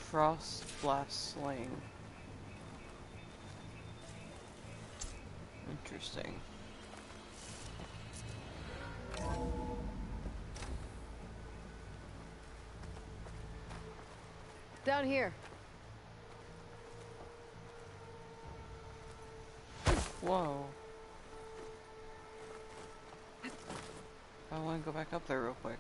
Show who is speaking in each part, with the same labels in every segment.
Speaker 1: Frost Blast Sling. Interesting.
Speaker 2: Down here.
Speaker 1: Whoa. I want to go back up there real quick.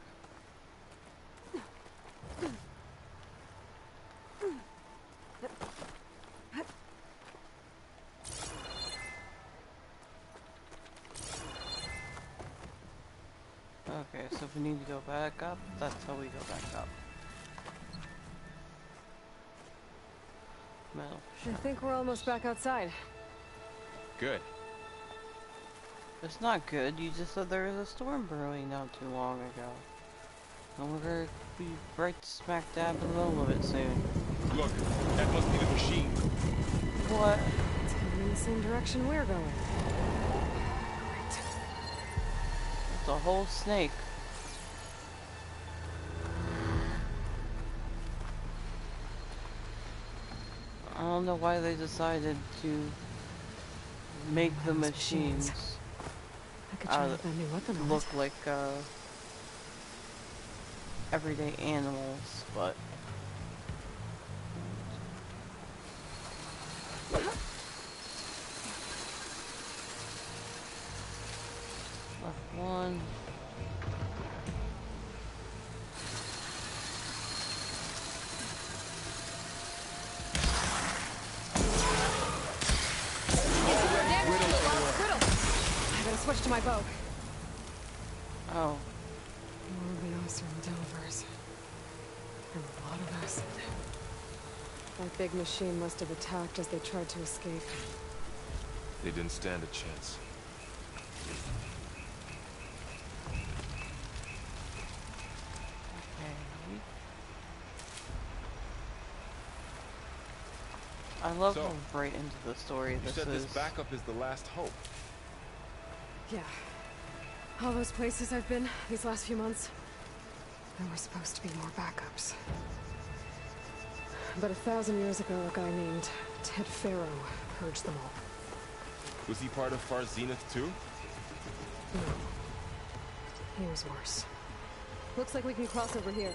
Speaker 1: Okay, so if we need to go back up, that's how we go back up. Metal.
Speaker 2: I think we're almost back outside.
Speaker 3: Good.
Speaker 1: It's not good, you just said there was a storm brewing not too long ago. And we're gonna be right smack dab in the middle of it soon.
Speaker 3: Look, that must be the machine.
Speaker 1: What?
Speaker 2: It's heading in the same direction we're going. Great.
Speaker 1: It's a whole snake. I don't know why they decided to make the machines
Speaker 2: I could try with that new weapon on
Speaker 1: look
Speaker 2: it.
Speaker 1: like everyday animals, but left one.
Speaker 2: I gotta switch to my bow.
Speaker 1: Oh.
Speaker 2: Morbios and Delvers. And a lot of acid. That big machine must have attacked as they tried to escape.
Speaker 3: They didn't stand a chance.
Speaker 1: Okay. I love
Speaker 3: So,
Speaker 1: how right into the story
Speaker 3: You
Speaker 1: this
Speaker 3: said
Speaker 1: is.
Speaker 3: this backup is the last hope.
Speaker 2: Yeah. All those places I've been these last few months, there were supposed to be more backups. But 1,000 years ago, a guy named Ted Pharaoh purged them all.
Speaker 3: Was he part of Far Zenith too?
Speaker 2: No. He was worse. Looks like we can cross over here.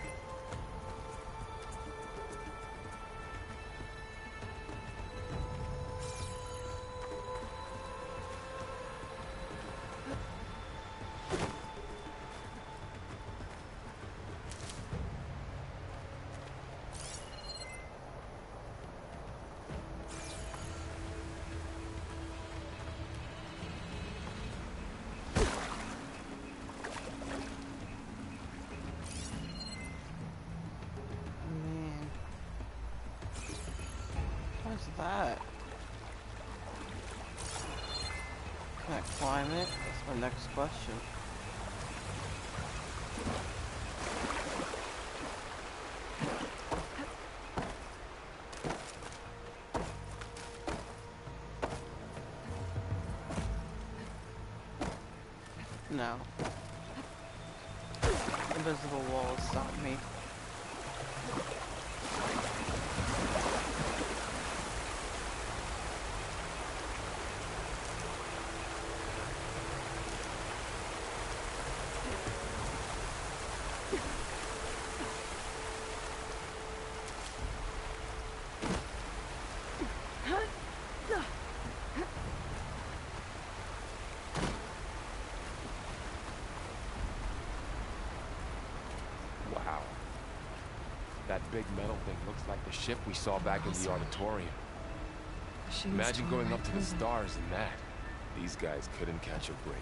Speaker 1: Man. What's that? Can I climb it? That's my next question. No. Invisible walls stop me.
Speaker 3: Wow. That big metal thing looks like the ship we saw back in the auditorium. Imagine going up to the stars in that. These guys couldn't catch a break.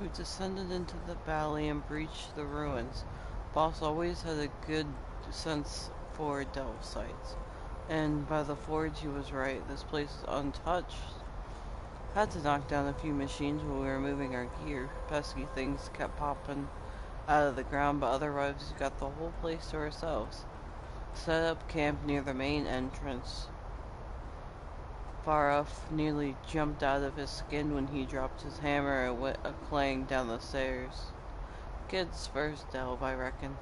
Speaker 1: We descended into the valley and breached the ruins. Boss always had a good sense for delve sites. And by the forge he was right, this place is untouched. Had to knock down a few machines while we were moving our gear. Pesky things kept popping out of the ground, but otherwise we got the whole place to ourselves. Set up camp near the main entrance. Farouf nearly jumped out of his skin when he dropped his hammer and went a-clang down the stairs. Kid's first delve, I reckon.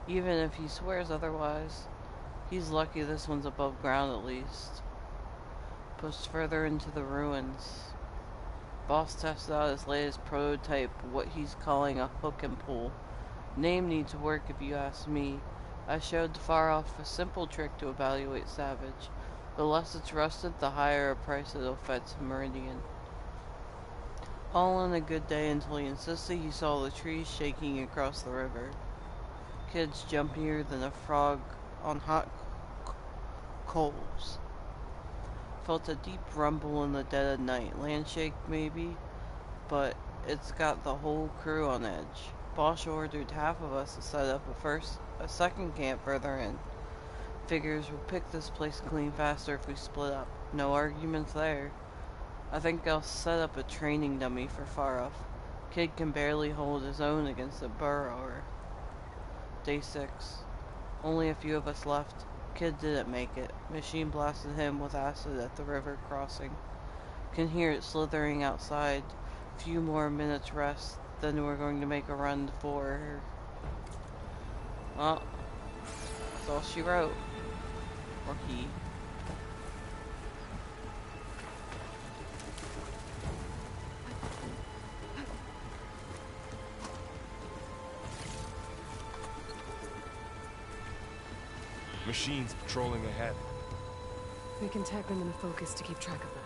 Speaker 1: Even if he swears otherwise, he's lucky this one's above ground at least. Pushed further into the ruins. Boss tested out his latest prototype, what he's calling a hook and pull. Name needs work if you ask me. I showed Farouf a simple trick to evaluate Savage. The less it's rusted, the higher a price it'll fetch Meridian. All on a good day until he insisted he saw the trees shaking across the river. Kid's jumpier than a frog on hot coals. Felt a deep rumble in the dead of night. Landshake, maybe, but it's got the whole crew on edge. Bosch ordered half of us to set up a second camp further in. Figures we'll pick this place clean faster if we split up. No arguments there. I think I'll set up a training dummy for Farouf. Kid can barely hold his own against a burrower. Day 6. Only a few of us left. Kid didn't make it. Machine blasted him with acid at the river crossing. Can hear it slithering outside. Few more minutes rest, then we're going to make a run for her. Well, that's all she wrote. Or he.
Speaker 3: Machines patrolling ahead.
Speaker 2: We can tag them in the focus to keep track of them.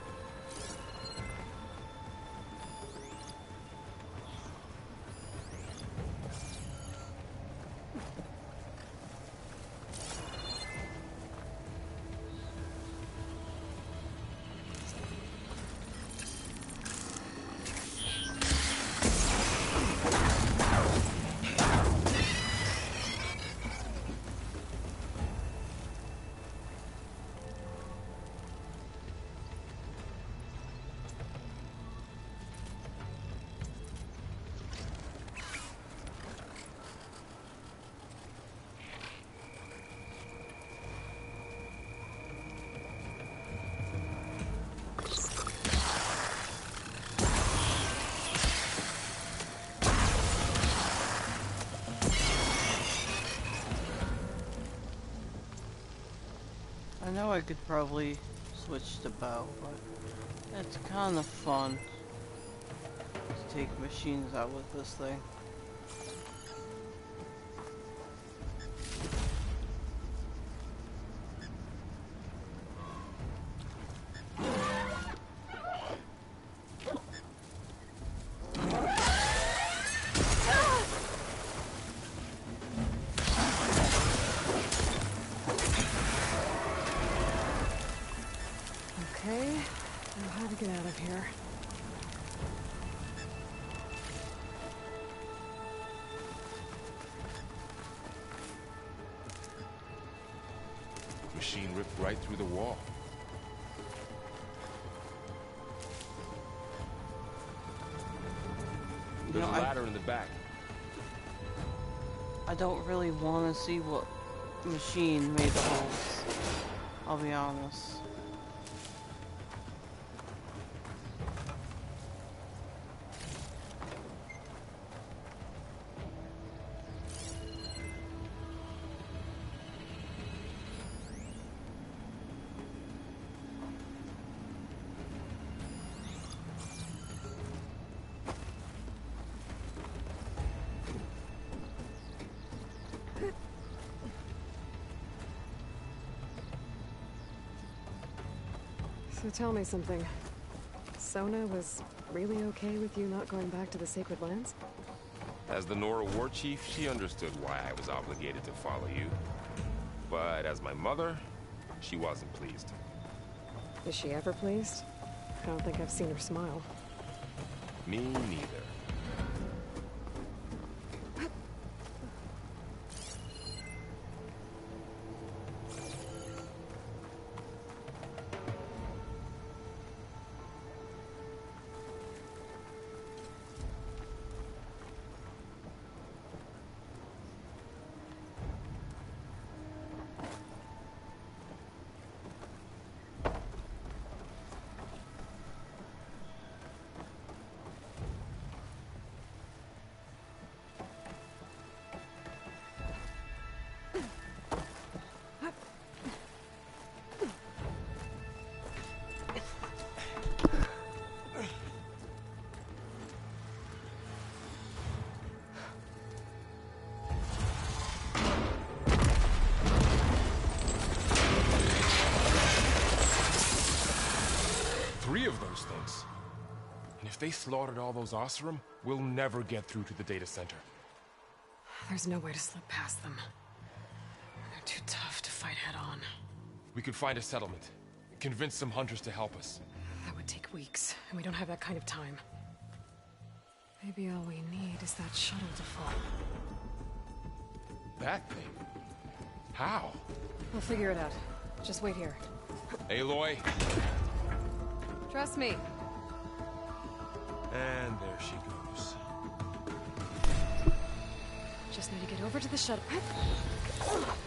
Speaker 1: I know I could probably switch to bow, but it's kind of fun to take machines out with this thing.
Speaker 2: Okay, now how to get out of here.
Speaker 3: Machine ripped right through the wall. There's a ladder in the back.
Speaker 1: I don't really want to see what machine made the holes. I'll be honest.
Speaker 2: So tell me something. Sona was really okay with you not going back to the Sacred Lands?
Speaker 3: As the Nora war chief, she understood why I was obligated to follow you. But as my mother, she wasn't pleased.
Speaker 2: Is she ever pleased? I don't think I've seen her smile.
Speaker 3: Me neither. those things. And if they slaughtered all those Oseram, we'll never get through to the data center.
Speaker 2: There's no way to slip past them. They're too tough to fight head-on.
Speaker 3: We could find a settlement. Convince some hunters to help us.
Speaker 2: That would take weeks, and we don't have that kind of time. Maybe all we need is that shuttle to fall.
Speaker 3: That thing? How?
Speaker 2: We'll figure it out. Just wait here.
Speaker 3: Aloy.
Speaker 2: Trust me.
Speaker 3: And there she goes.
Speaker 2: Just need to get over to the shuttle.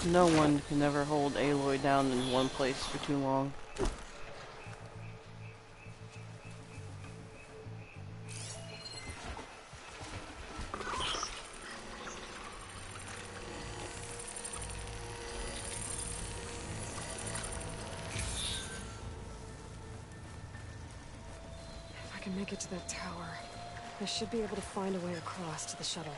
Speaker 1: No one can ever hold Aloy down in one place for too long.
Speaker 2: If I can make it to that tower, I should be able to find a way across to the shuttle.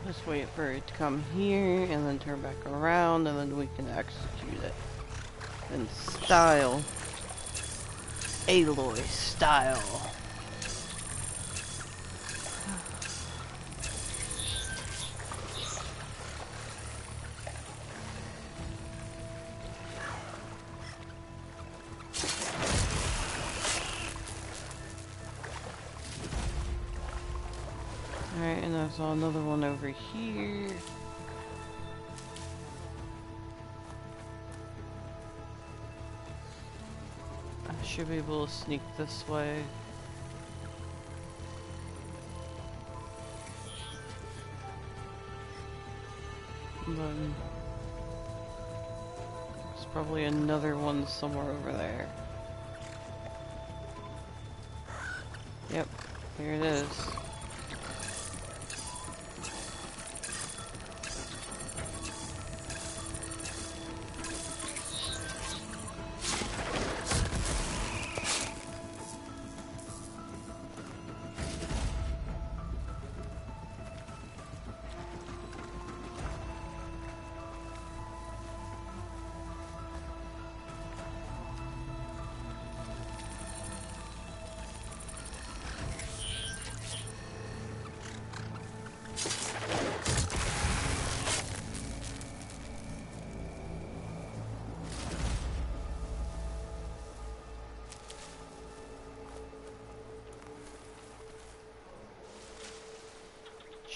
Speaker 1: Just wait for it to come here, and then turn back around, and then we can execute it. In style. Aloy style. Alright, and I saw another one over here. I should be able to sneak this way. But there's probably another one somewhere over there. Yep, here it is.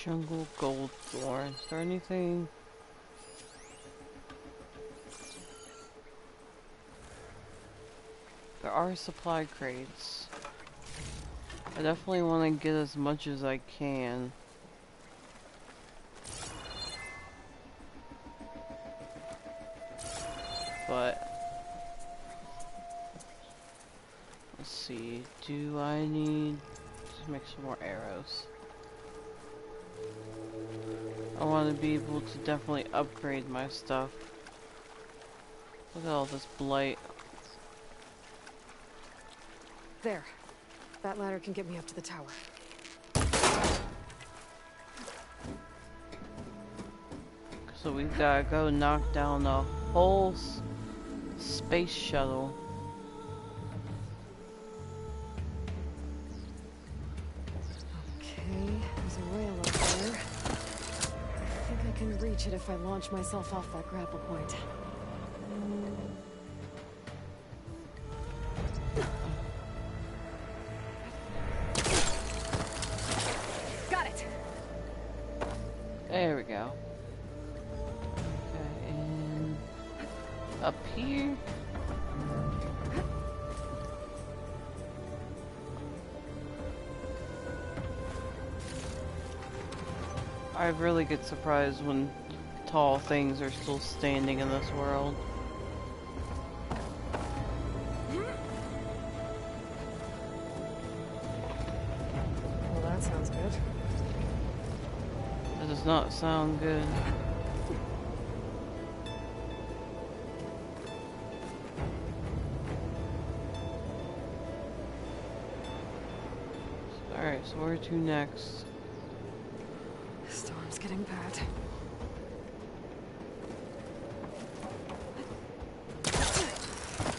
Speaker 1: Jungle gold thorn. Is there anything? There are supply crates. I definitely want to get as much as I can. But let's see. Do I need to make some more arrows? I want to be able to definitely upgrade my stuff. Look at all this blight.
Speaker 2: There. That ladder can get me up to the tower.
Speaker 1: So we've got to go knock down the whole space shuttle.
Speaker 2: Okay, there's a rail up there. I think I can reach it if I launch myself off that grapple point. Got it!
Speaker 1: There we go. Okay, and up here. I really get surprised when tall things are still standing in this world.
Speaker 2: Well, that sounds good.
Speaker 1: That does not sound good. Alright, so where to next?
Speaker 2: getting bad.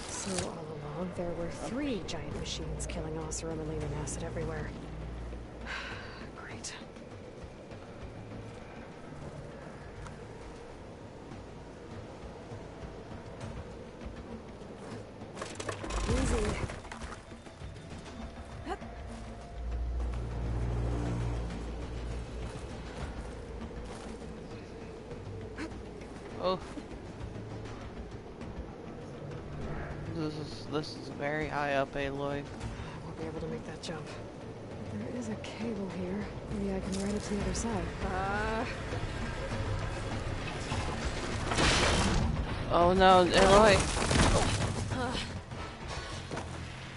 Speaker 2: So all along, there were 3 giant machines killing Oseram and leaving acid everywhere. Great. Easy.
Speaker 1: Oh. This is very high up, Aloy.
Speaker 2: I won't be able to make that jump. There is a cable here. Maybe I can ride it to the other side.
Speaker 1: Oh no, Aloy.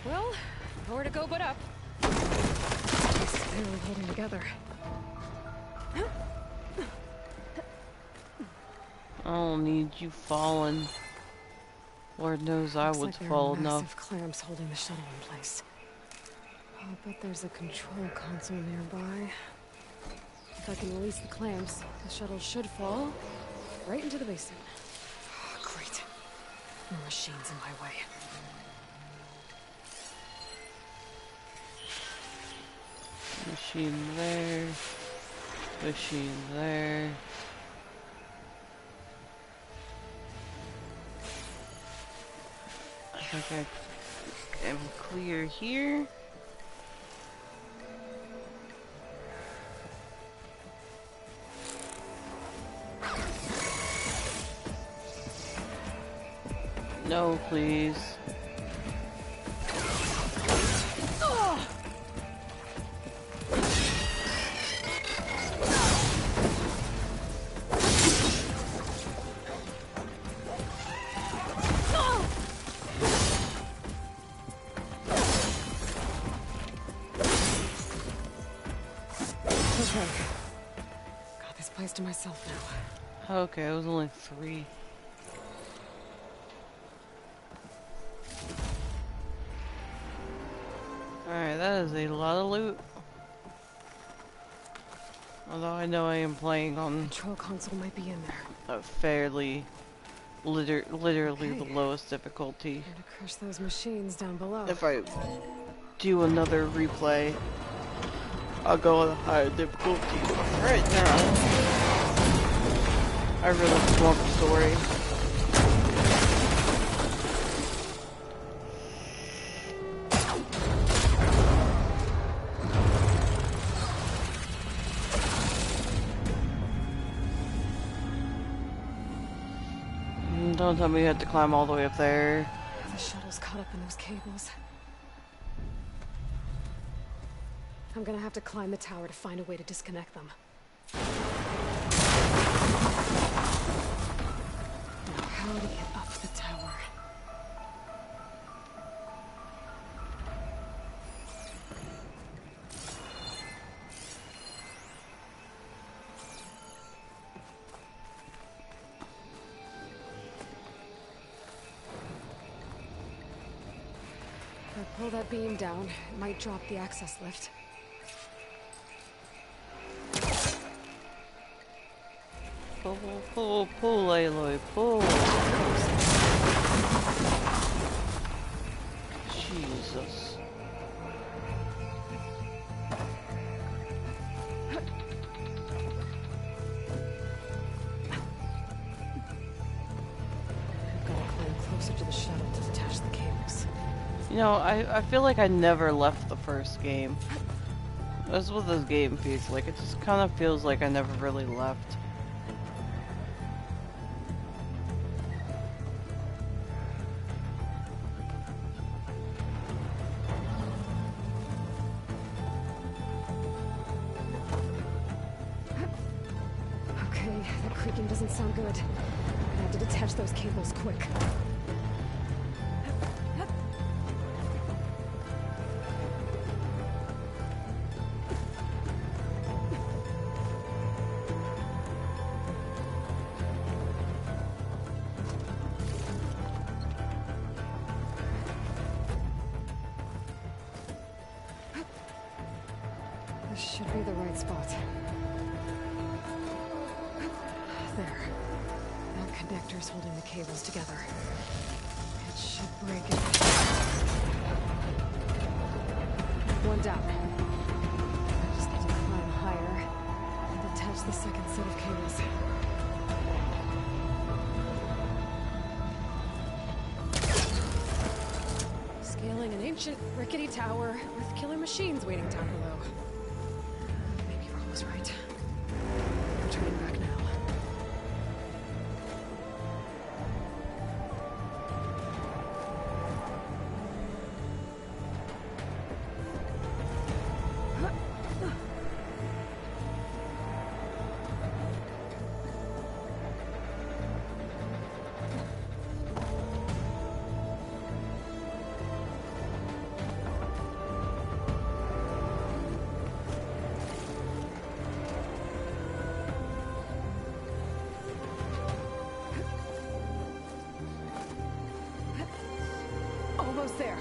Speaker 2: Well, nowhere to go but up. It's barely holding together.
Speaker 1: I don't need you falling. Lord knows I would fall
Speaker 2: Looks like there are
Speaker 1: enough.
Speaker 2: massive clamps holding the shuttle in place. I'll bet there's a control console nearby. If I can release the clamps, the shuttle should fall right into the basin. Great. More machines in my way.
Speaker 1: Machine there. Machine there. I think I am clear here. No, please.
Speaker 2: Okay. Got this place to myself now.
Speaker 1: Okay, it was only 3. Alright, that is a lot of loot. Although I know I am playing on
Speaker 2: Control console might be in there.
Speaker 1: a fairly, literally the lowest difficulty.
Speaker 2: Time to crush those machines down below.
Speaker 1: If I do another replay, I'll go with a higher difficulty. Right now, I really just want the story. Don't tell me you had to climb all the way up there.
Speaker 2: The shuttle's caught up in those cables. I'm gonna have to climb the tower to find a way to disconnect them. Now, how to get up the tower? If I pull that beam down, it might drop the access lift.
Speaker 1: Pull, Aloy, pull. Jesus.
Speaker 2: I've got to climb closer to the shuttle to detach the cables.
Speaker 1: You know, I feel like I never left the first game. That's what this game feels like. It just kind of feels like I never really left.
Speaker 2: Okay, the creaking doesn't sound good. I'm gonna have to detach those cables quick. This should be the right spot. connectors holding the cables together. It should break it. One down. I just need to climb higher and attach the second set of cables. Scaling an ancient, rickety tower with killer machines waiting down below. Maybe Earl was right. I'm turning back now. Almost there.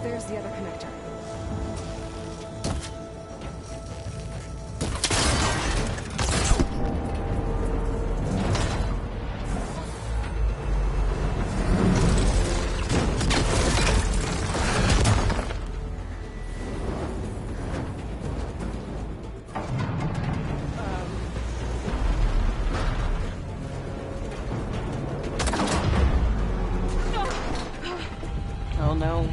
Speaker 2: There's the other connector.
Speaker 1: Oh no.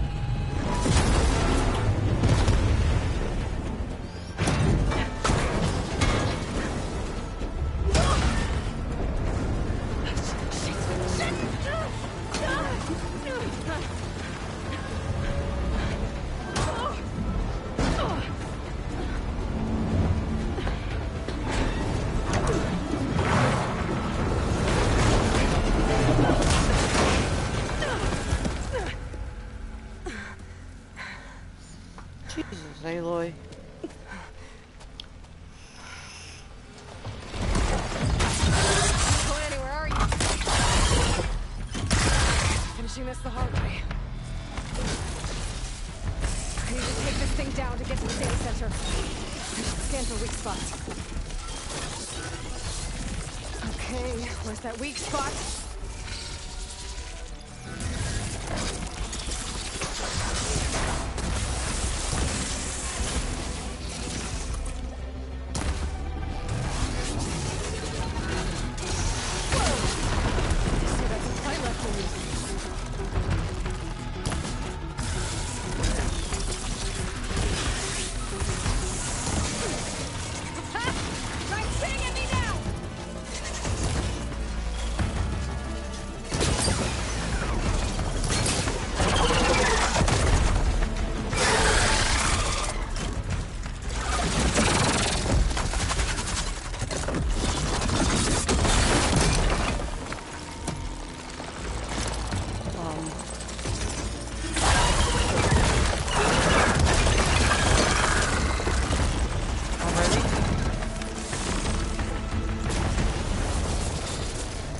Speaker 1: Jesus, Aloy.
Speaker 2: Going anywhere, are you? Finishing this the hard way. I need to take this thing down to get to the data center. I should scan for weak spots. Okay, where's that weak spot?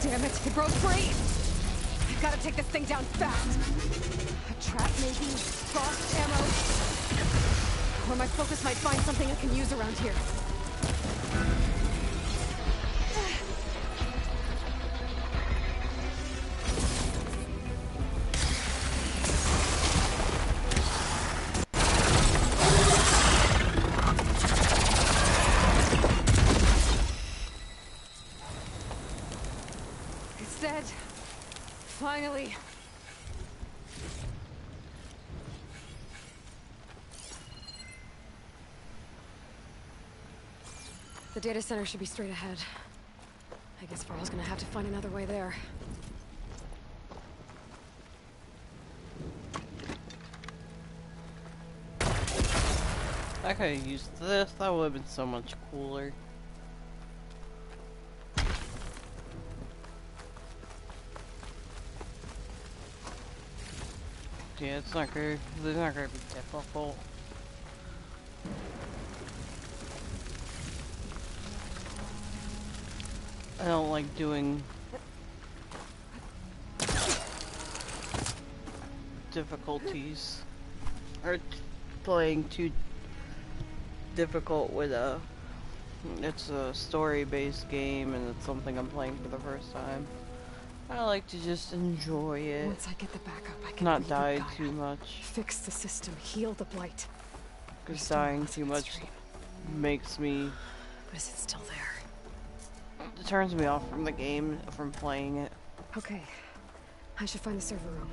Speaker 2: Damn it, it broke free! I've got to take this thing down fast. A trap, maybe? Frost ammo? Or my focus might find something I can use around here. It's dead. Finally. The data center should be straight ahead. I guess Farrell's gonna have to find another way there.
Speaker 1: I could have used this. That would have been so much cooler. Yeah, it's not gonna be difficult. I don't like doing difficulties or playing too difficult with It's a story-based game, and it's something I'm playing for the first time. I like to just enjoy it.
Speaker 2: Once I get the backup, I can
Speaker 1: Not
Speaker 2: reboot
Speaker 1: die
Speaker 2: Gaia.
Speaker 1: too much.
Speaker 2: Fix the system, heal the blight.
Speaker 1: Because
Speaker 2: Restore
Speaker 1: dying too much
Speaker 2: Elizabeth's dream.
Speaker 1: makes me...
Speaker 2: But is it still there?
Speaker 1: It turns me off from the game, from playing it.
Speaker 2: Okay. I should find the server room.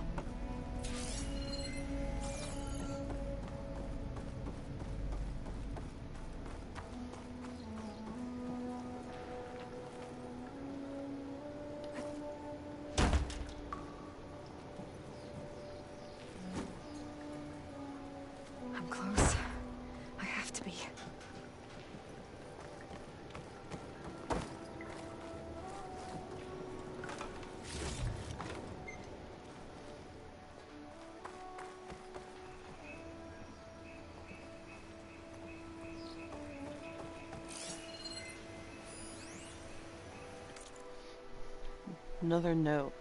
Speaker 2: I'm close. I have to be.
Speaker 1: Another note.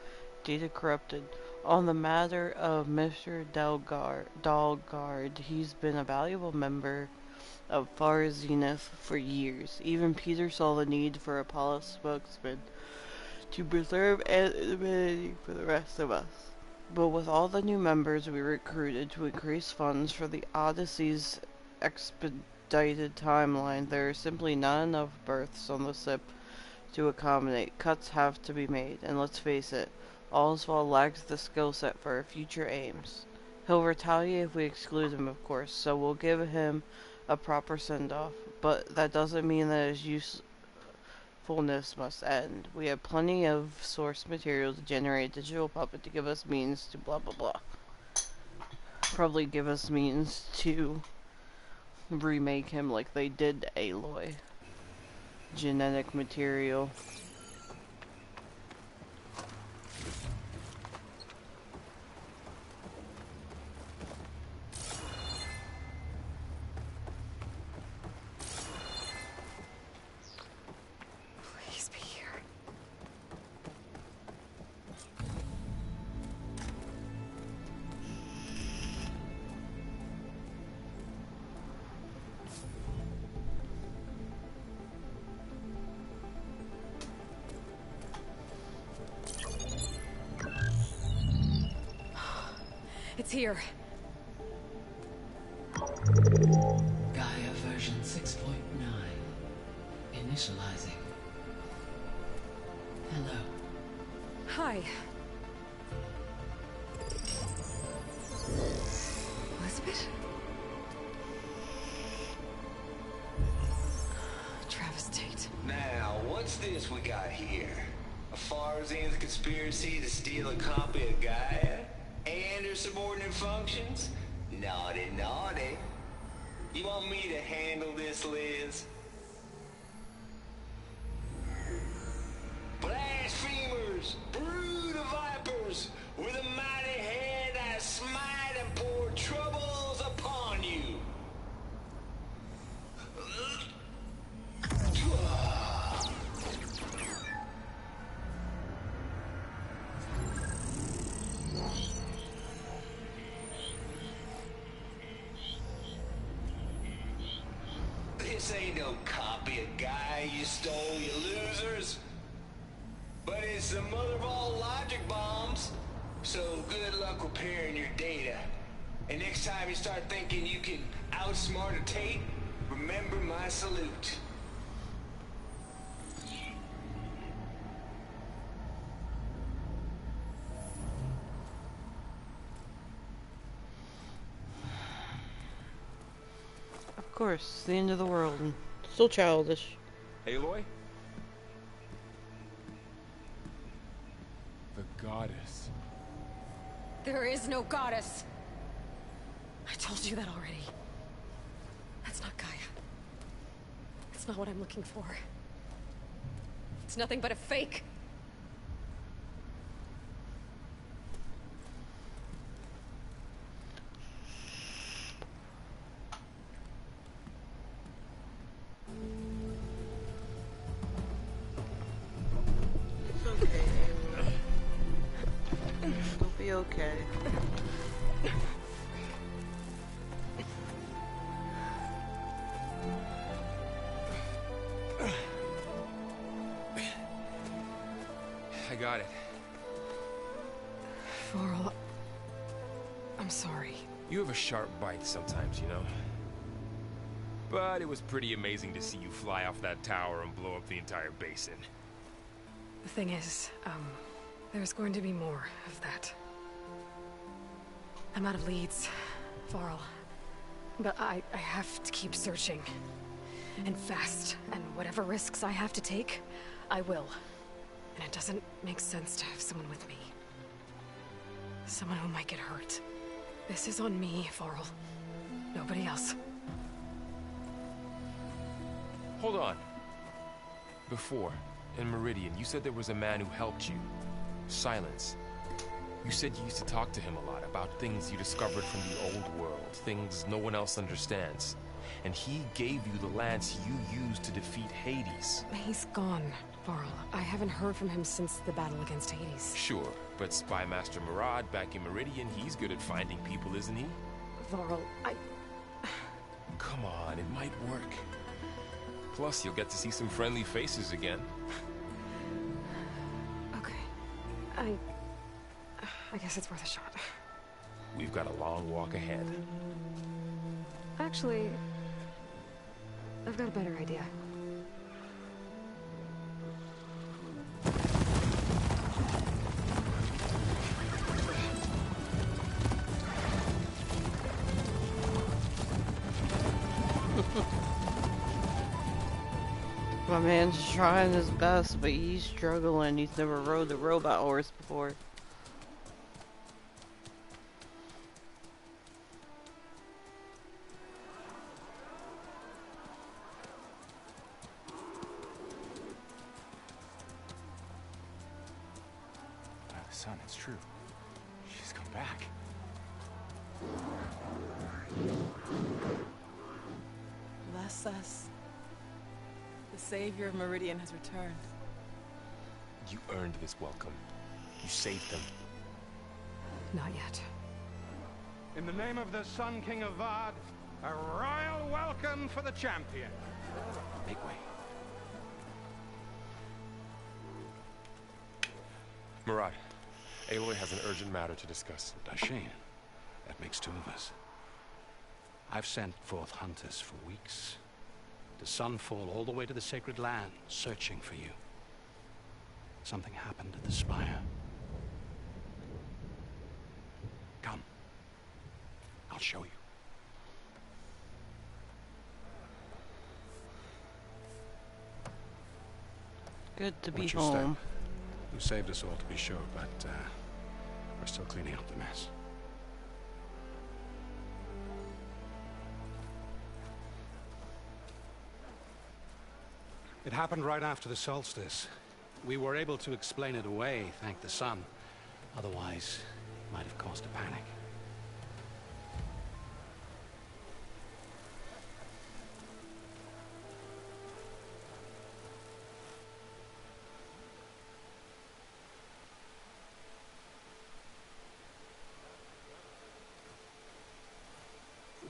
Speaker 1: Data corrupted. On the matter of Mr. Dalgard, he's been a valuable member of Far Zenith for years. Even Peter saw the need for a polished spokesman to preserve anonymity for the rest of us. But with all the new members we recruited to increase funds for the Odyssey's expedited timeline, there are simply not enough berths on the ship to accommodate. Cuts have to be made, and let's face it, Oswald lacks the skill set for our future aims. He'll retaliate if we exclude him, of course, so we'll give him a proper send-off, but that doesn't mean that his usefulness must end. We have plenty of source material to generate a digital puppet to give us means to blah blah blah. Probably give us means to remake him like they did Aloy. Genetic material.
Speaker 2: Please be here. It's here.
Speaker 4: Gaia version 6.9. Initializing. Hello.
Speaker 2: Hi. Elizabeth? Travis Tate.
Speaker 5: Now, what's this we got here? A Far Zenith conspiracy to steal a copy of Gaia? And her subordinate functions? Naughty, naughty. You want me to handle this, Liz? Blasphemers! Brood of vipers! With a mighty hand I smite and pour troubles upon you! This ain't no copy of Gaia you stole, you losers. But it's the mother of all logic bombs. So good luck repairing your data. And next time you start thinking you can outsmart a Tate, remember my salute.
Speaker 1: Of course, the end of the world. And still childish.
Speaker 3: Aloy? The goddess.
Speaker 2: There is no goddess. I told you that already. That's not Gaia. It's not what I'm looking for. It's nothing but a fake.
Speaker 1: It's okay, Aloy. It'll be okay.
Speaker 3: got it.
Speaker 2: Varl, I'm sorry.
Speaker 3: You have a sharp bite sometimes, you know? But it was pretty amazing to see you fly off that tower and blow up the entire basin.
Speaker 2: The thing is, there's going to be more of that. I'm out of leads, Varl. But I have to keep searching. And fast. And whatever risks I have to take, I will. And it doesn't make sense to have someone with me. Someone who might get hurt. This is on me, Varl. Nobody else.
Speaker 3: Hold on. Before, in Meridian, you said there was a man who helped you. Silence. You said you used to talk to him a lot about things you discovered from the old world, things no one else understands. And he gave you the lance you used to defeat Hades.
Speaker 2: He's gone, Varl. I haven't heard from him since the battle against Hades.
Speaker 3: Sure, but Spy Master Murad back in Meridian, he's good at finding people, isn't he?
Speaker 2: Varl,
Speaker 3: Come on, it might work. Plus, you'll get to see some friendly faces again.
Speaker 2: Okay. I guess it's worth a shot.
Speaker 3: We've got a long walk ahead.
Speaker 2: Actually, I've got a better idea.
Speaker 1: My man's trying his best, but he's struggling. He's never rode the robot horse before.
Speaker 6: Son, it's true. She's come back.
Speaker 7: Bless us. The savior of Meridian has returned.
Speaker 3: You earned this welcome. You saved them.
Speaker 2: Not yet.
Speaker 8: In the name of the Sun King of Vard, a royal welcome for the champion.
Speaker 6: Make way.
Speaker 3: Murad, Aloy has an urgent matter to discuss.
Speaker 6: Dashane, that makes two of us. I've sent forth hunters for weeks. To Sunfall all the way to the Sacred Land, searching for you. Something happened at the Spire. Come. I'll show you.
Speaker 1: Good to be
Speaker 6: Watch your
Speaker 1: home.
Speaker 6: step. You saved us all, to be sure, but we're still cleaning up the mess. It happened right after the solstice. We were able to explain it away, thank the sun. Otherwise, it might have caused a panic.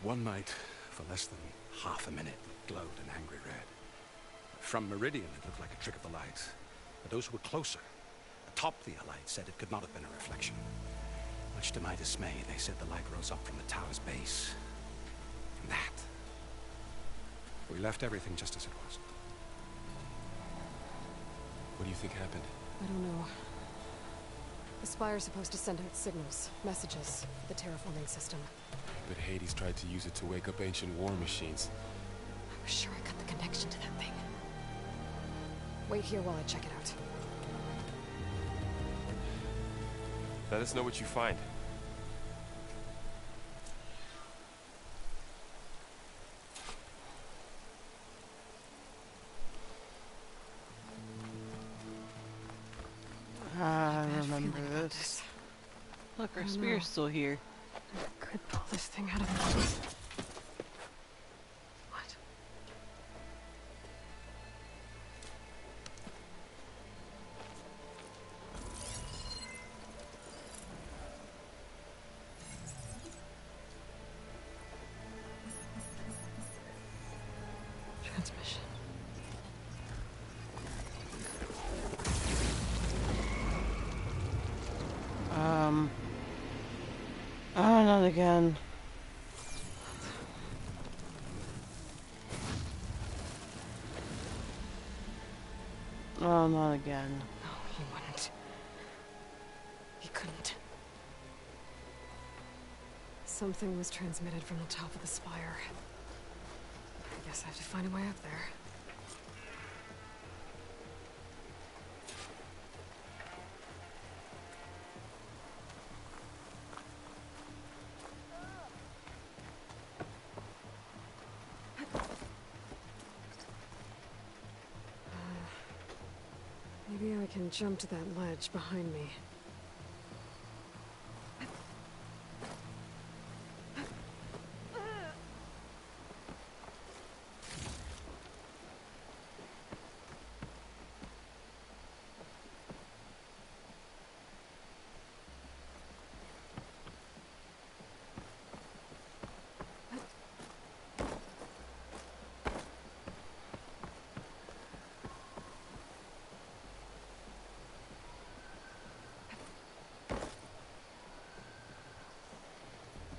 Speaker 6: One night, for less than half a minute, it glowed an angry red. From Meridian, it looked like a trick of the light. But those who were closer, atop the light, said it could not have been a reflection. Much to my dismay, they said the light rose up from the tower's base. And that. We left everything just as it was.
Speaker 3: What do you think happened?
Speaker 2: I don't know. The Spire's supposed to send out signals, messages, for the terraforming system.
Speaker 3: But Hades tried to use it to wake up ancient war machines.
Speaker 2: I was sure I got the connection to that thing. Wait here while I check it out.
Speaker 3: Let us know what you find.
Speaker 1: I remember this. Look, our spear's still here.
Speaker 2: I could pull this thing out of the... What? Transmission.
Speaker 1: again. Oh, not again.
Speaker 2: No, he wouldn't. He couldn't. Something was transmitted from the top of the spire. I guess I have to find a way up there. Maybe I can jump to that ledge behind me.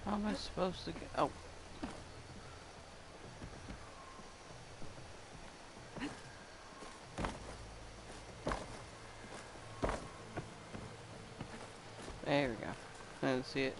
Speaker 1: How am I supposed to get? Oh. There we go. I didn't see it.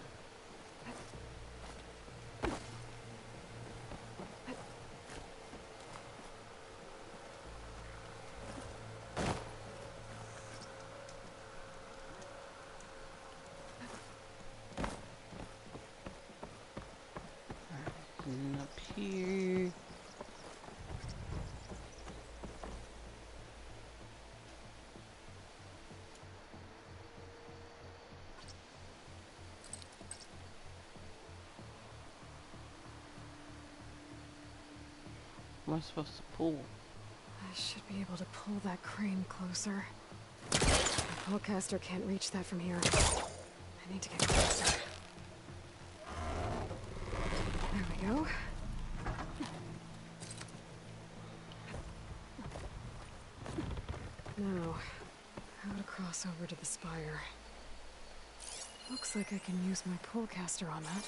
Speaker 1: And up here. What am I supposed to pull?
Speaker 2: I should be able to pull that crane closer. My pullcaster can't reach that from here. I need to get closer. There we go. Now, how to cross over to the spire. Looks like I can use my pullcaster on that.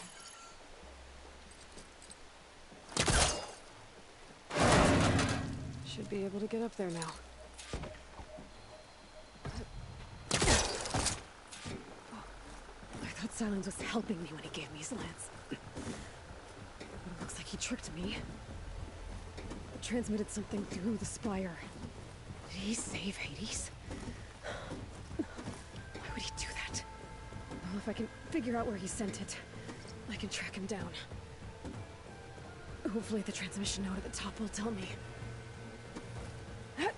Speaker 2: Should be able to get up there now. I thought Silence was helping me when he gave me his lance. But it looks like he tricked me. It transmitted something through the spire. Did he save Hades? Why would he do that? Well, if I can figure out where he sent it, I can track him down. Hopefully the transmission note at the top will tell me. Well,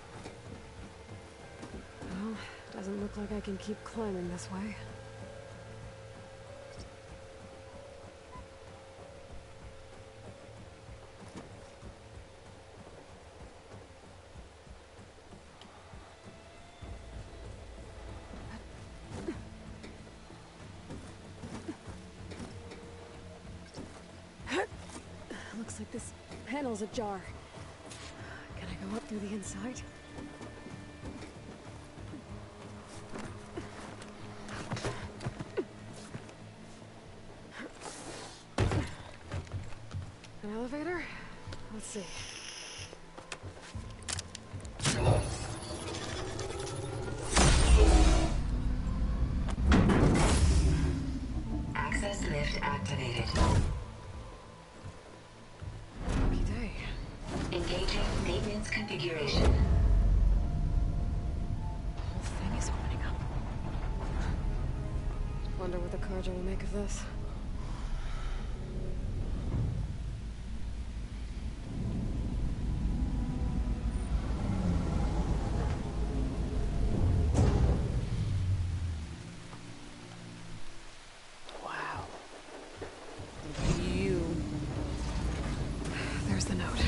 Speaker 2: doesn't look like I can keep climbing this way. Looks like this panel's ajar. Can I go up through the inside? An elevator? Let's see.
Speaker 9: Access lift activated.
Speaker 2: Lucky day.
Speaker 9: Engaging maintenance configuration.
Speaker 2: The whole thing is opening up. Wonder what the Carja will make of this.
Speaker 1: Wow. You.
Speaker 2: There's the note.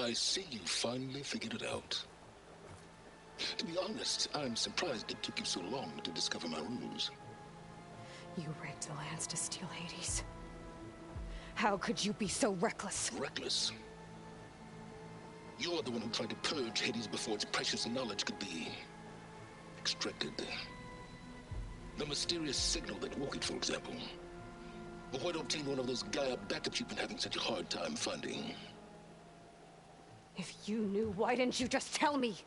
Speaker 10: I see you finally figured it out. To be honest, I'm surprised it took you so long to discover my ruse.
Speaker 2: You rigged the lands to steal Hades. How could you be so reckless?
Speaker 10: Reckless? You're the one who tried to purge Hades before its precious knowledge could be extracted. The mysterious signal that woke it, for example. But why obtain one of those Gaia backups you've been having such a hard time finding?
Speaker 2: If you knew, why didn't you just tell me?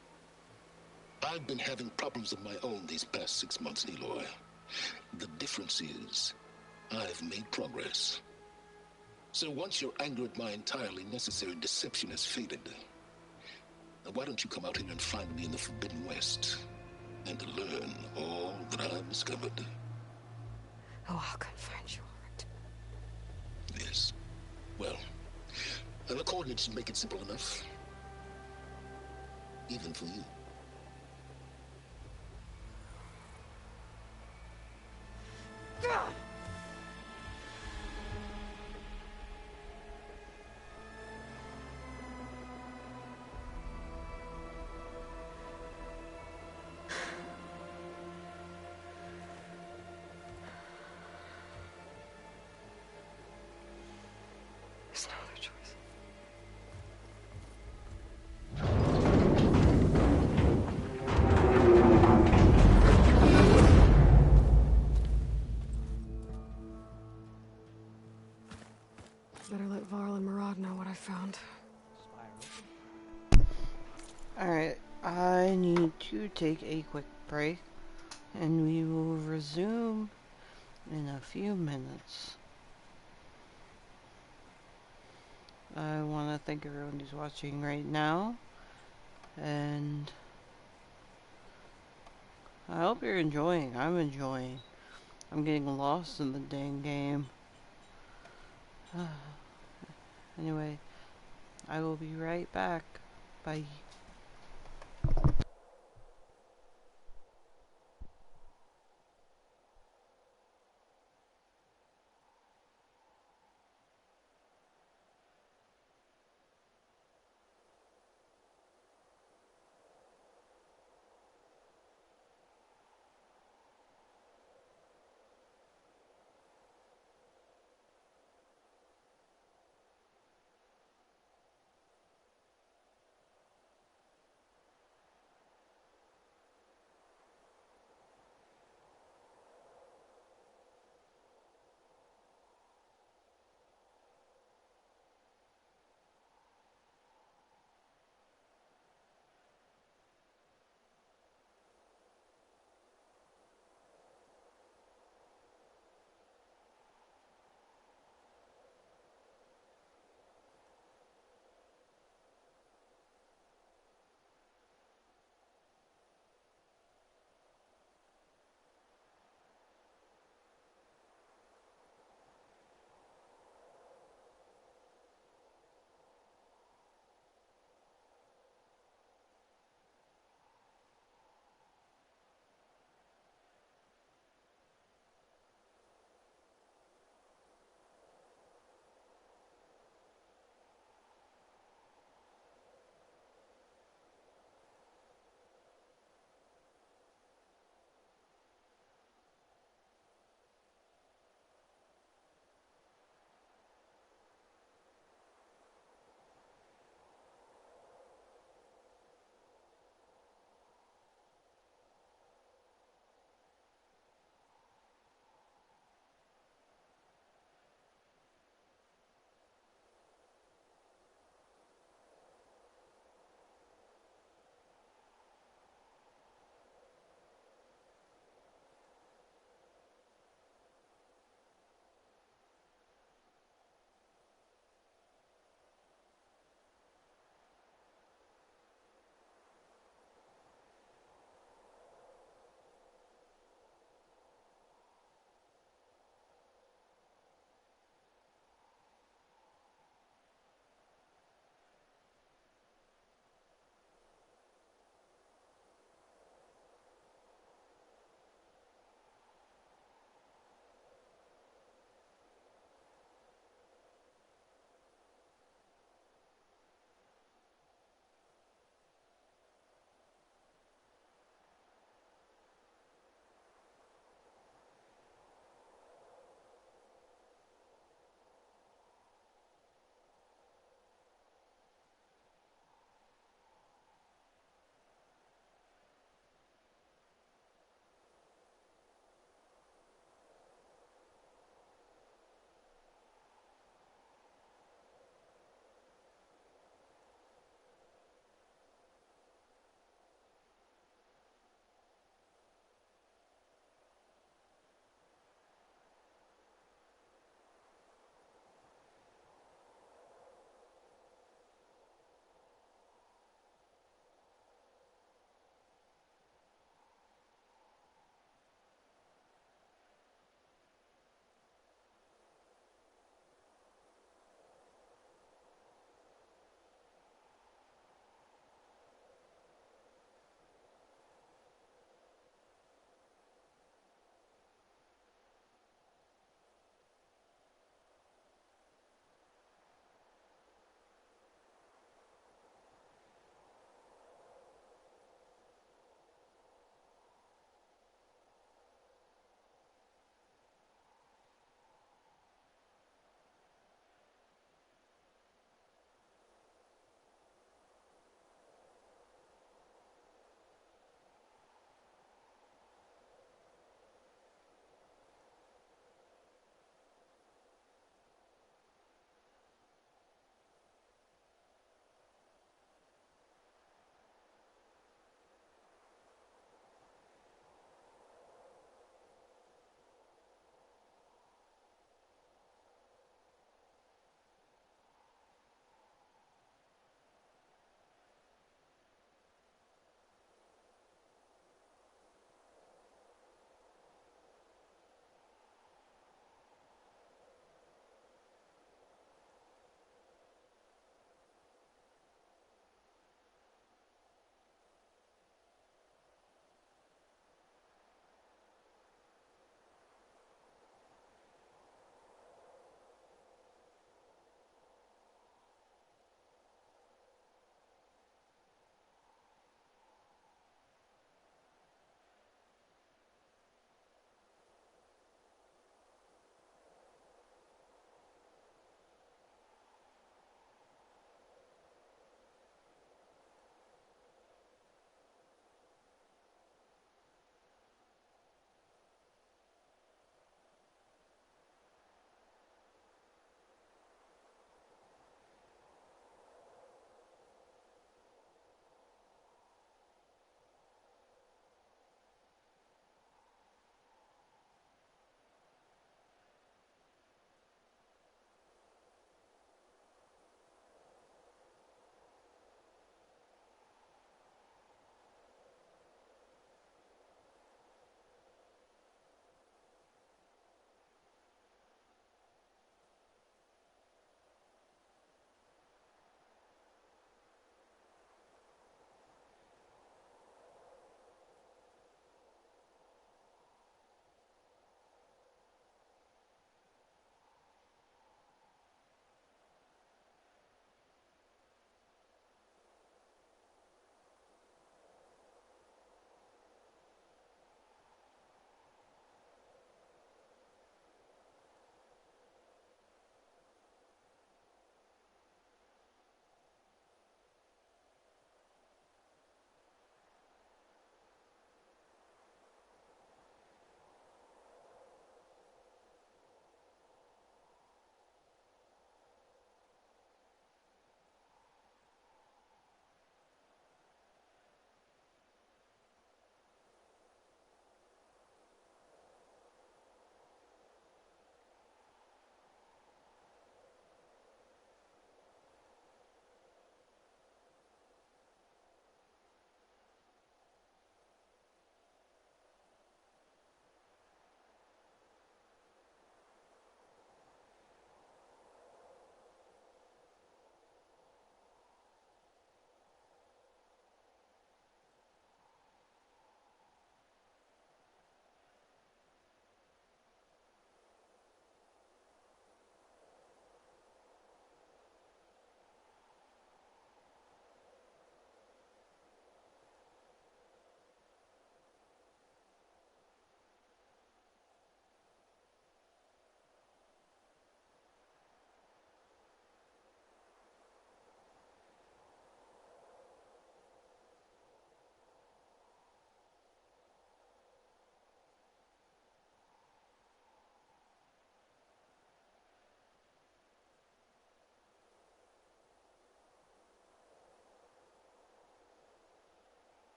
Speaker 10: I've been having problems of my own these past 6 months, Aloy. The difference is, I've made progress. So once your anger at my entirely necessary deception has faded, why don't you come out here and find me in the Forbidden West, and to learn all that I've discovered?
Speaker 2: Oh, I'll come find you, all right.
Speaker 10: Yes. Well, the coordinates should make it simple enough. Even for you.
Speaker 2: There's no other choice. Better let Varl and Murad know what I found.
Speaker 1: Alright, I need to take a quick break, and we will resume in a few minutes. I want to thank everyone who's watching right now, and I hope you're enjoying. I'm enjoying. I'm getting lost in the dang game. Anyway, I will be right back. Bye.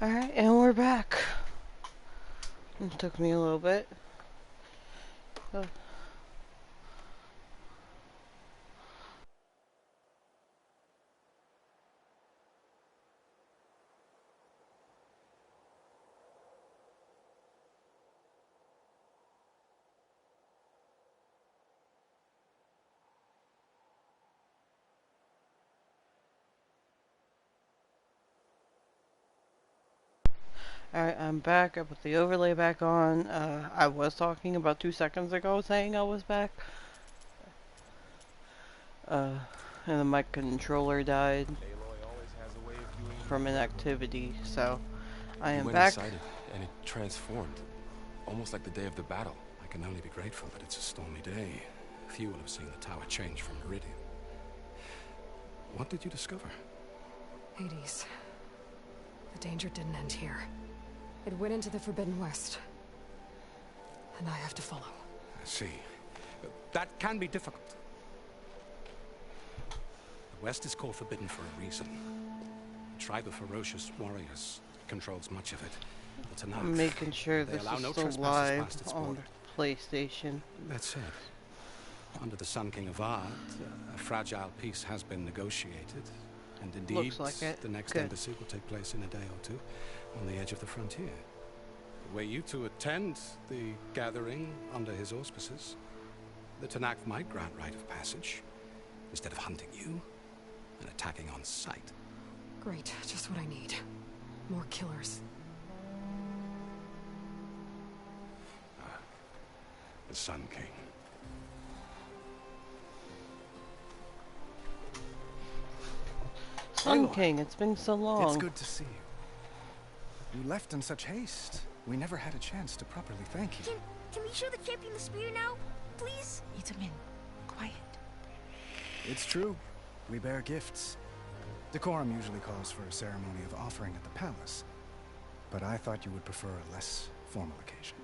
Speaker 1: Alright, and we're back. It took me a little bit. Oh. Alright, I'm back. I put the overlay back on. I was talking about 2 seconds ago saying I was back. And then my controller died from inactivity, so I am back.
Speaker 3: Inside it, and it transformed, almost like the day of the battle.
Speaker 6: I can only be grateful that it's a stormy day. Few will have seen the tower change from Meridian. What did you discover?
Speaker 2: Hades. The danger didn't end here. It went into the Forbidden West. And I have to follow.
Speaker 6: I see. That can be difficult. The West is called Forbidden for a reason. A tribe of ferocious warriors controls much of it. It's enough.
Speaker 1: I'm making sure this is
Speaker 6: no
Speaker 1: still live on PlayStation.
Speaker 6: That said, under the Sun King of Ard, a fragile peace has been negotiated. And indeed,
Speaker 1: Looks like it.
Speaker 6: The next embassy will take place in a day or two on the edge of the frontier. Were you to attend the gathering under his auspices, the Tanakh might grant right of passage instead of hunting you and attacking on sight.
Speaker 2: Great, just what I need. More killers.
Speaker 6: The Sun King.
Speaker 1: Sun King, it's been so long.
Speaker 11: It's good to see you. You left in such haste. We never had a chance to properly thank you.
Speaker 12: Can we show the champion the spear now? Please?
Speaker 7: Itamin, quiet.
Speaker 11: It's true. We bear gifts. Decorum usually calls for a ceremony of offering at the palace. But I thought you would prefer a less formal occasion.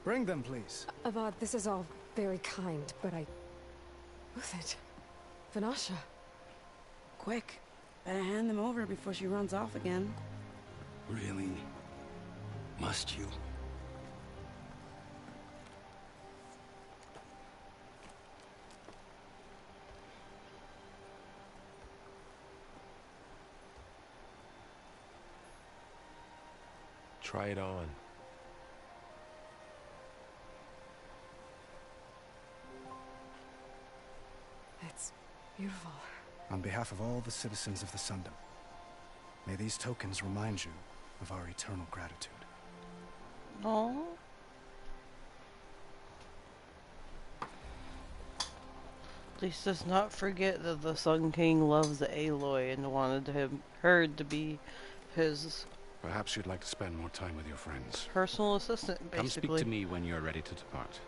Speaker 11: Bring them, please.
Speaker 2: Avad, this is all very kind, but Who's it? Vanasha.
Speaker 7: Quick. Better hand them over before she runs off again.
Speaker 10: Really? Must you?
Speaker 3: Try it on.
Speaker 2: It's beautiful.
Speaker 11: On behalf of all the citizens of the Sundom, may these tokens remind you of our eternal gratitude.
Speaker 1: Aww. Please does not forget that the Sun King loves Aloy and wanted her to be his
Speaker 6: Perhaps you'd like to spend more time with your friends.
Speaker 1: personal assistant, basically.
Speaker 6: Come speak to me when you're ready to depart.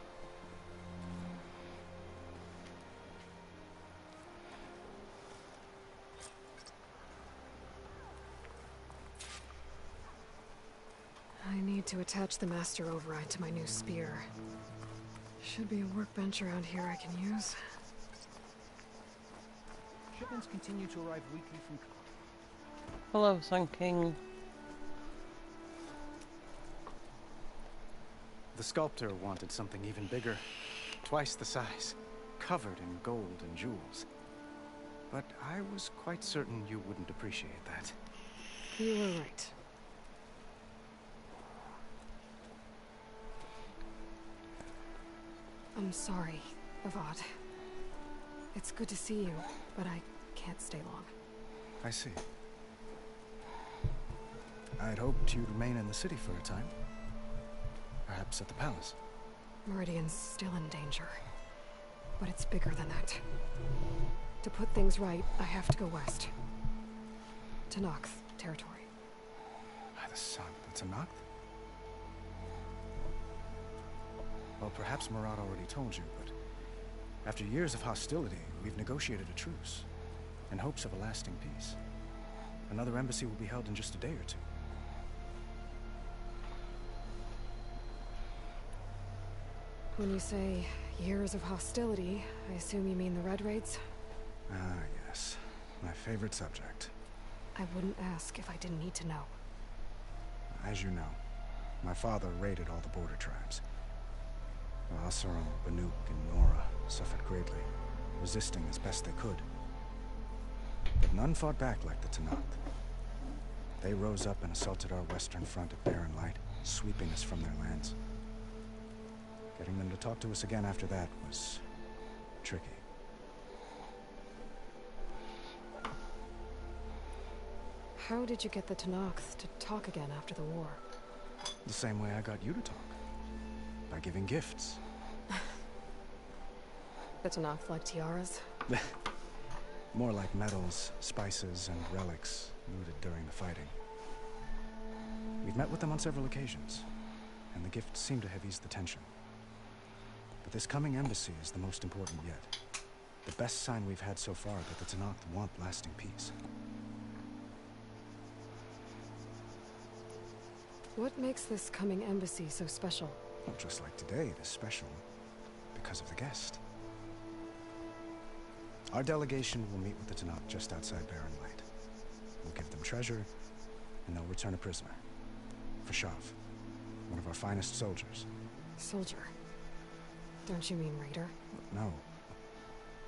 Speaker 2: I need to attach the Master Override to my new spear. Should be a workbench around here I can use.
Speaker 13: Shipments continue to arrive weekly from...
Speaker 1: Hello, Sun King.
Speaker 11: The sculptor wanted something even bigger. Twice the size. Covered in gold and jewels. But I was quite certain you wouldn't appreciate that.
Speaker 2: You were right. I'm sorry, Avad. It's good to see you, but I can't stay long.
Speaker 11: I see. I'd hoped you'd remain in the city for a time. Perhaps at the palace.
Speaker 2: Meridian's still in danger. But it's bigger than that. To put things right, I have to go west. To Nox territory.
Speaker 11: By the sun, that's a Nox? Well, perhaps Marat already told you, but after years of hostility, we've negotiated a truce in hopes of a lasting peace. Another embassy will be held in just a day or two.
Speaker 2: When you say years of hostility, I assume you mean the Red Raids?
Speaker 11: Ah, yes. My favorite subject.
Speaker 2: I wouldn't ask if I didn't need to know.
Speaker 11: as you know, my father raided all the border tribes. Asarum, Banuk, and Nora suffered greatly, resisting as best they could. But none fought back like the Tenakth. They rose up and assaulted our western front at Barren Light, sweeping us from their lands. Getting them to talk to us again after that was tricky.
Speaker 2: How did you get the Tenakth to talk again after the war?
Speaker 11: The same way I got you to talk. By giving gifts.
Speaker 2: The Tenakth like tiaras?
Speaker 11: More like medals, spices, and relics looted during the fighting. We've met with them on several occasions, and the gifts seem to have eased the tension. But this coming embassy is the most important yet. The best sign we've had so far that the Tenakth want lasting peace.
Speaker 2: What makes this coming embassy so special?
Speaker 11: Well, just like today, it is special because of the guest. Our delegation will meet with the Tenakth just outside Barren Light. We'll give them treasure, and they'll return a prisoner. Fashav, one of our finest soldiers.
Speaker 2: Soldier? Don't you mean raider?
Speaker 11: No,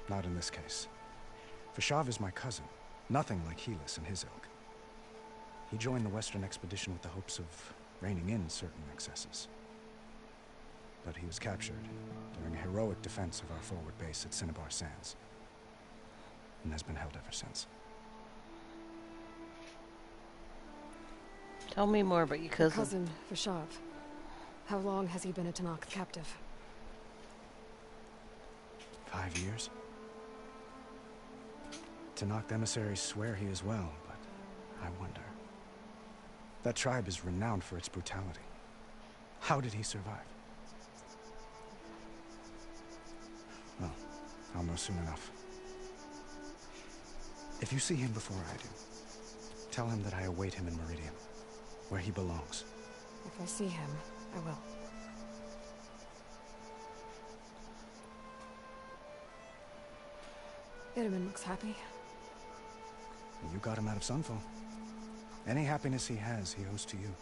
Speaker 11: not in this case. Fashav is my cousin, nothing like Helis and his ilk. He joined the Western expedition with the hopes of reining in certain excesses. But he was captured during a heroic defense of our forward base at Cinnabar Sands, and has been held ever since.
Speaker 1: Tell me more about your cousin.
Speaker 2: Cousin, Fashav. How long has he been a Tenakth captive?
Speaker 11: 5 years. Tenakth emissaries swear he is well, but I wonder. That tribe is renowned for its brutality. How did he survive? Well, I'll know soon enough. If you see him before I do, tell him that I await him in Meridian, where he belongs.
Speaker 2: If I see him, I will. Itaman looks happy.
Speaker 11: You got him out of Sunfall. Any happiness he has, he owes to you.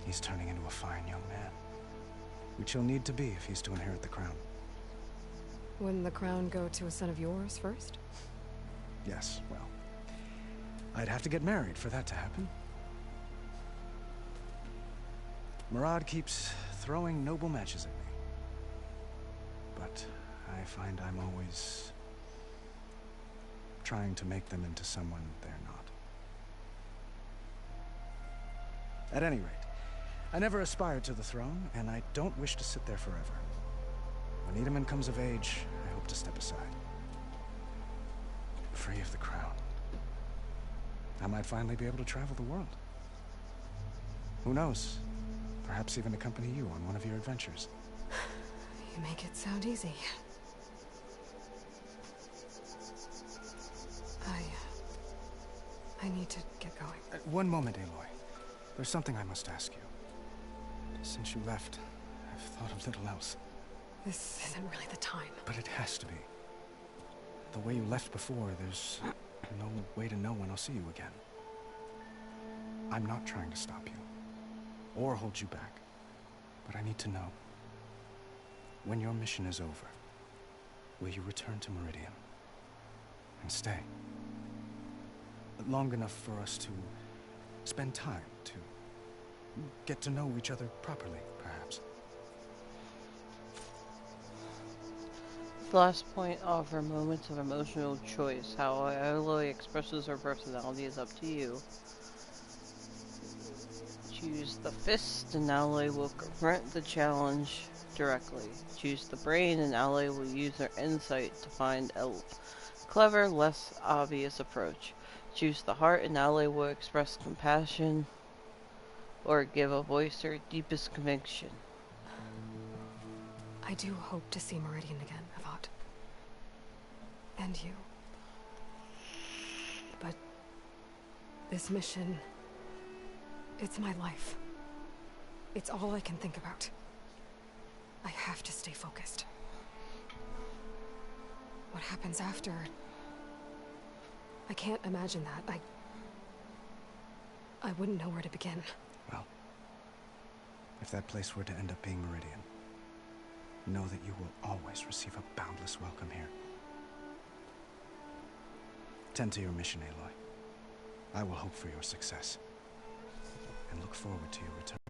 Speaker 11: He's turning into a fine young man, which he'll need to be if he's to inherit the crown.
Speaker 2: Wouldn't the crown go to a son of yours first?
Speaker 11: Yes, well, I'd have to get married for that to happen. Murad keeps throwing noble matches at me. But I find I'm always trying to make them into someone they're not. At any rate, I never aspired to the throne, and I don't wish to sit there forever. When Itaman comes of age, I hope to step aside. Free of the crown. I might finally be able to travel the world. Who knows? Perhaps even accompany you on one of your adventures.
Speaker 2: You make it sound easy. I need to get going.
Speaker 11: One moment, Aloy. There's something I must ask you. Since you left, I've thought of little else.
Speaker 2: This isn't really the time.
Speaker 11: But it has to be. The way you left before, there's no way to know when I'll see you again. I'm not trying to stop you, or hold you back. But I need to know. When your mission is over, will you return to Meridian? And stay? Long enough for us to spend time, to get to know each other properly, perhaps.
Speaker 1: The last point offer moments of emotional choice. How Aloy expresses her personality is up to you. Choose the fist and Aloy will confront the challenge directly. Choose the brain and Aloy will use her insight to find a clever, less obvious approach. Choose the heart and Aloy will express compassion or give a voice to her deepest conviction.
Speaker 2: I do hope to see Meridian again, Avad. And you. But this mission, it's my life. It's all I can think about. I have to stay focused. What happens after? I can't imagine that. I wouldn't know where to begin.
Speaker 11: Well, if that place were to end up being Meridian, know that you will always receive a boundless welcome here. Tend to your mission, Aloy. I will hope for your success, and look forward to your return.